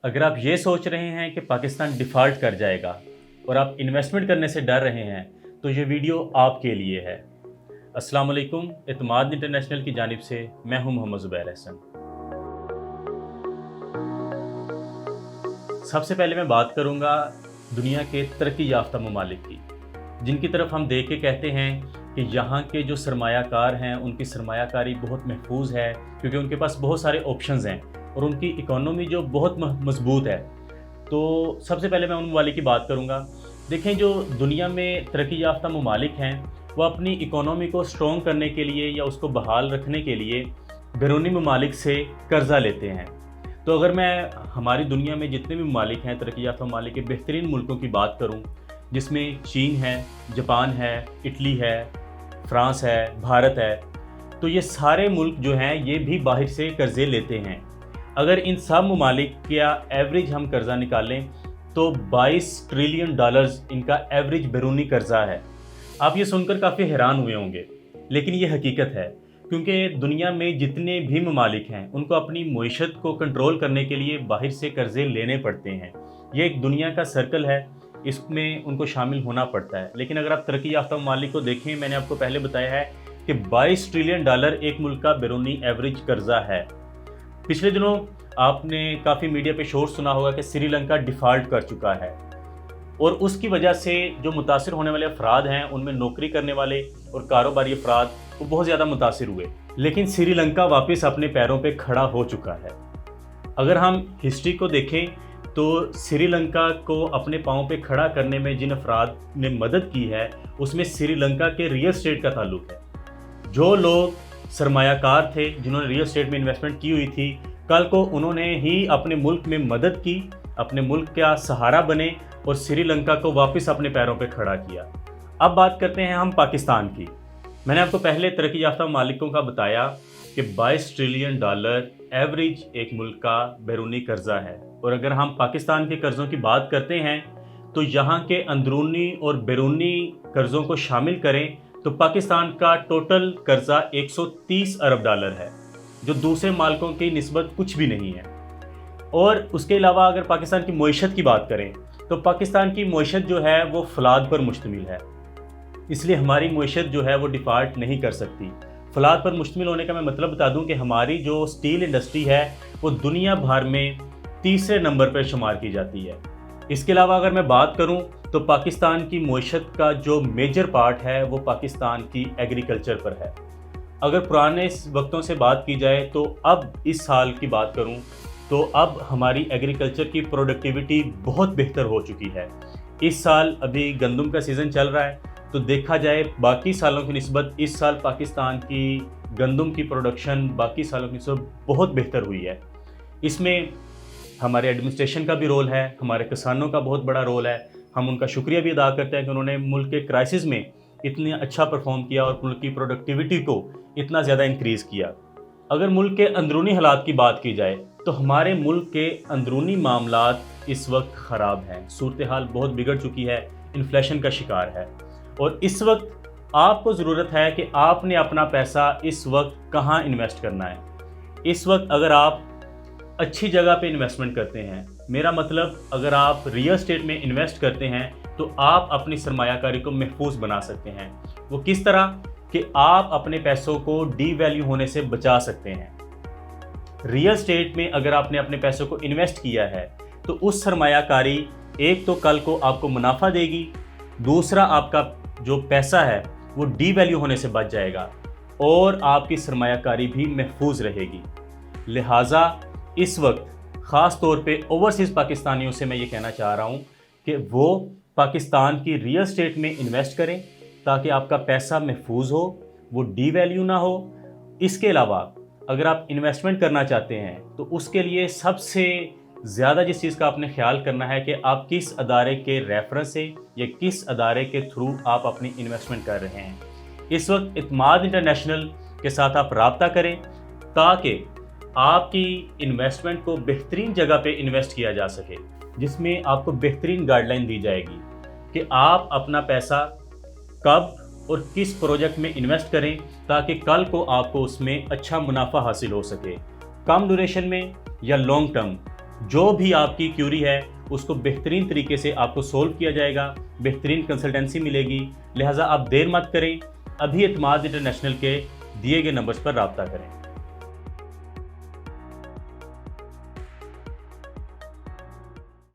अगर आप ये सोच रहे हैं कि पाकिस्तान डिफ़ॉल्ट कर जाएगा और आप इन्वेस्टमेंट करने से डर रहे हैं तो ये वीडियो आपके लिए है। अस्सलाम वालेकुम, इत्माद इंटरनेशनल की जानिब से मैं हूं मोहम्मद ज़ुबैर अहसन। सबसे पहले मैं बात करूंगा दुनिया के तरक्की याफ्ता ममालिक की, जिनकी तरफ हम देख के कहते हैं कि यहाँ के जो सरमायाकार हैं उनकी सरमायाकारी बहुत महफूज है क्योंकि उनके पास बहुत सारे ऑप्शंस हैं और उनकी इकोनॉमी जो बहुत मजबूत है। तो सबसे पहले मैं उन ममालिक की बात करूँगा। देखें, जो दुनिया में तरक्की याफ्ता ममालिक हैं वो अपनी इकोनॉमी को स्ट्रॉन्ग करने के लिए या उसको बहाल रखने के लिए बैरूनी ममालिक से कर्ज़ा लेते हैं। तो अगर मैं हमारी दुनिया में जितने भी ममालिक हैं तरक्की याफ्ता ममालिक के बेहतरीन मुल्कों की बात करूँ, जिसमें चीन है, जापान है, इटली है, फ्रांस है, भारत है, तो ये सारे मुल्क जो हैं ये भी बाहर से कर्ज़े लेते हैं। अगर इन सब ममालिक का एवरेज हम कर्ज़ा निकालें तो 22 ट्रिलियन डॉलर्स इनका एवरेज बैरूनी कर्ज़ा है। आप ये सुनकर काफ़ी हैरान हुए होंगे, लेकिन ये हकीकत है क्योंकि दुनिया में जितने भी ममालिक हैं उनको अपनी मईशत को कंट्रोल करने के लिए बाहर से कर्ज़े लेने पड़ते हैं। ये एक दुनिया का सर्कल है, इसमें उनको शामिल होना पड़ता है। लेकिन अगर आप तरक्की याफ्ता ममालिक को देखें, मैंने आपको पहले बताया है कि 22 ट्रिलियन डॉलर एक मुल्क का बैरूनी एवरेज कर्ज़ा है। पिछले दिनों आपने काफ़ी मीडिया पे शोर सुना होगा कि श्रीलंका डिफ़ॉल्ट कर चुका है और उसकी वजह से जो मुतासिर होने वाले अफराद हैं उनमें नौकरी करने वाले और कारोबारी अफराद वो बहुत ज़्यादा मुतासिर हुए। लेकिन श्रीलंका वापस अपने पैरों पे खड़ा हो चुका है। अगर हम हिस्ट्री को देखें तो श्रीलंका को अपने पाँव पे खड़ा करने में जिन अफराद ने मदद की है उसमें श्रीलंका के रियल एस्टेट का ताल्लुक है। जो लोग सरमायाकार थे जिन्होंने रियल एस्टेट में इन्वेस्टमेंट की हुई थी, कल को उन्होंने ही अपने मुल्क में मदद की, अपने मुल्क का सहारा बने और श्रीलंका को वापस अपने पैरों पे खड़ा किया। अब बात करते हैं हम पाकिस्तान की। मैंने आपको पहले तरक्की याफ्ता मालिकों का बताया कि 22 ट्रिलियन डॉलर एवरेज एक मुल्क का बैरूनी कर्जा है। और अगर हम पाकिस्तान के कर्ज़ों की बात करते हैं तो यहाँ के अंदरूनी और बैरूनी कर्ज़ों को शामिल करें तो पाकिस्तान का टोटल कर्जा 130 अरब डॉलर है, जो दूसरे मालिकों की निस्बत कुछ भी नहीं है। और उसके अलावा अगर पाकिस्तान की मईशत की बात करें तो पाकिस्तान की मईशत जो है वो फलाद पर मुश्तमिल है, इसलिए हमारी मईशत जो है वो डिफ़ॉल्ट नहीं कर सकती। फलाद पर मुश्तमिल होने का मैं मतलब बता दूं कि हमारी जो स्टील इंडस्ट्री है वो दुनिया भर में तीसरे नंबर पर शुमार की जाती है। इसके अलावा अगर मैं बात करूं तो पाकिस्तान की मईशत का जो मेजर पार्ट है वो पाकिस्तान की एग्रीकल्चर पर है। अगर पुराने वक्तों से बात की जाए तो अब इस साल की बात करूं तो अब हमारी एग्रीकल्चर की प्रोडक्टिविटी बहुत बेहतर हो चुकी है। इस साल अभी गंदम का सीज़न चल रहा है, तो देखा जाए बाकी सालों की निस्बत इस साल पाकिस्तान की गंदम की प्रोडक्शन बाकी सालों की निस्बत बहुत बेहतर हुई है। इसमें हमारे एडमिनिस्ट्रेशन का भी रोल है, हमारे किसानों का बहुत बड़ा रोल है। हम उनका शुक्रिया भी अदा करते हैं कि उन्होंने मुल्क के क्राइसिस में इतनी अच्छा परफॉर्म किया और मुल्क की प्रोडक्टिविटी को इतना ज़्यादा इंक्रीज़ किया। अगर मुल्क के अंदरूनी हालात की बात की जाए तो हमारे मुल्क के अंदरूनी मामलात इस वक्त ख़राब हैं, सूरत हाल बहुत बिगड़ चुकी है, इन्फ्लेशन का शिकार है। और इस वक्त आपको ज़रूरत है कि आपने अपना पैसा इस वक्त कहाँ इन्वेस्ट करना है। इस वक्त अगर आप अच्छी जगह पे इन्वेस्टमेंट करते हैं, मेरा मतलब अगर आप रियल एस्टेट में इन्वेस्ट करते हैं तो आप अपनी सरमायाकारी को महफूज बना सकते हैं। वो किस तरह कि आप अपने पैसों को डीवैल्यू होने से बचा सकते हैं। रियल एस्टेट में अगर आपने अपने पैसों को इन्वेस्ट किया है तो उस सरमायाकारी एक तो कल को आपको मुनाफा देगी, दूसरा आपका जो पैसा है वो डीवैल्यू होने से बच जाएगा और आपकी सरमायाकारी भी महफूज रहेगी। लिहाजा इस वक्त ख़ास तौर पे ओवरसीज़ पाकिस्तानियों से मैं ये कहना चाह रहा हूँ कि वो पाकिस्तान की रियल एस्टेट में इन्वेस्ट करें ताकि आपका पैसा महफूज हो, वो डीवैल्यू ना हो। इसके अलावा अगर आप इन्वेस्टमेंट करना चाहते हैं तो उसके लिए सबसे ज़्यादा जिस चीज़ का आपने ख्याल करना है कि आप किस अदारे के रेफरेंस से या किस अदारे के थ्रू आप अपनी इन्वेस्टमेंट कर रहे हैं। इस वक्त इत्माद इंटरनेशनल के साथ आप राब्ता करें ताकि आपकी इन्वेस्टमेंट को बेहतरीन जगह पे इन्वेस्ट किया जा सके, जिसमें आपको बेहतरीन गाइडलाइन दी जाएगी कि आप अपना पैसा कब और किस प्रोजेक्ट में इन्वेस्ट करें ताकि कल को आपको उसमें अच्छा मुनाफा हासिल हो सके, कम ड्यूरेशन में या लॉन्ग टर्म। جو بھی آپ کی کیوری ہے اس کو بہترین طریقے سے آپ کو سولو کیا جائے گا، بہترین کنسلٹنسی ملے گی، لہٰذا آپ دیر مت کریں، ابھی اعتماد انٹرنیشنل کے دیے گئے نمبرز پر رابطہ کریں۔